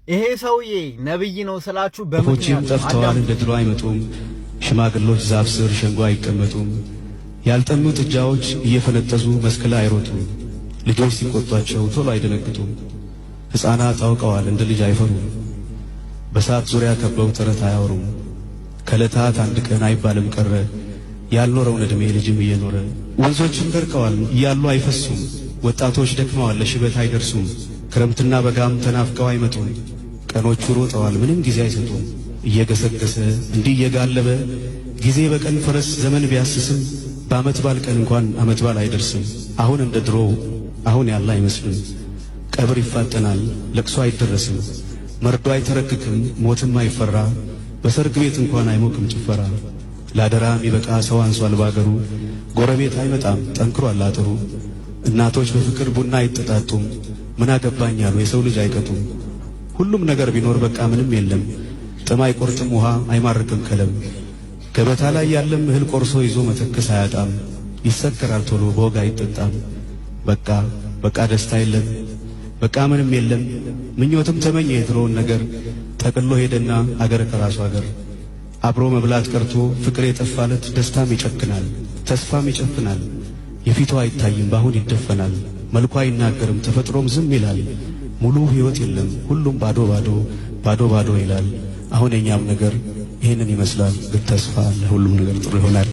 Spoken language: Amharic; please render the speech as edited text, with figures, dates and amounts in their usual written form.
ይሄ ሰውዬ ነብይ ነው ስላችሁ በመኪና ጠፍተዋል፣ እንደ ድሮ አይመጡም። ሽማግሎች ዛፍ ስር ሸንጎ አይቀመጡም። ያልጠኑ ጥጃዎች እየፈነጠዙ መስክ ላይ አይሮጡም። ልጆች ሲቆጧቸው ቶሎ አይደነግጡም። ሕፃናት አውቀዋል፣ እንደ ልጅ አይፈሩም። በሳት ዙሪያ ከበው ተረት አያወሩም። ከዕለታት አንድ ቀን አይባልም ቀረ ያልኖረውን ዕድሜ ልጅም እየኖረ። ወንዞችም ደርቀዋል እያሉ አይፈሱም። ወጣቶች ደክመዋል ለሽበት አይደርሱም። ክረምትና በጋም ተናፍቀው አይመጡም። ቀኖቹ ሮጠዋል ምንም ጊዜ አይሰጡም። እየገሰገሰ እንዲህ እየጋለበ ጊዜ በቀን ፈረስ ዘመን ቢያስስም በዓመት ባል ቀን እንኳን ዓመት ባል አይደርስም። አሁን እንደ ድሮ አሁን ያለ አይመስልም። ቀብር ይፋጠናል ለቅሶ አይደረስም። መርዶ አይተረክክም ሞትም አይፈራ። በሰርግ ቤት እንኳን አይሞቅም ጭፈራ። ላደራ የሚበቃ ሰው አንሷል ባገሩ። ጎረቤት አይመጣም ጠንክሯል አጥሩ። እናቶች በፍቅር ቡና አይጠጣጡም። ምን አገባኝ ያሉ የሰው ልጅ አይቀጡም። ሁሉም ነገር ቢኖር በቃ ምንም የለም። ጥም አይቆርጥም ውሃ አይማርክም ከለም። ገበታ ላይ ያለም እህል ቆርሶ ይዞ መተከስ አያጣም። ይሰከራል ቶሎ በወግ አይጠጣም። በቃ ደስታ የለም በቃ ምንም የለም። ምኞትም ተመኘ የድሮውን ነገር ጠቅሎ ሄደና አገር ከራሱ አገር። አብሮ መብላት ቀርቶ ፍቅር የጠፋለት ደስታም ይጨክናል ተስፋም ይጨፍናል። የፊቱ አይታይም ባሁን ይደፈናል። መልኩ አይናገርም ተፈጥሮም ዝም ይላል። ሙሉ ሕይወት የለም ሁሉም ባዶ ይላል። አሁን የኛም ነገር ይህንን ይመስላል። ግን ተስፋ አለ ሁሉም ነገር ጥሩ ይሆናል።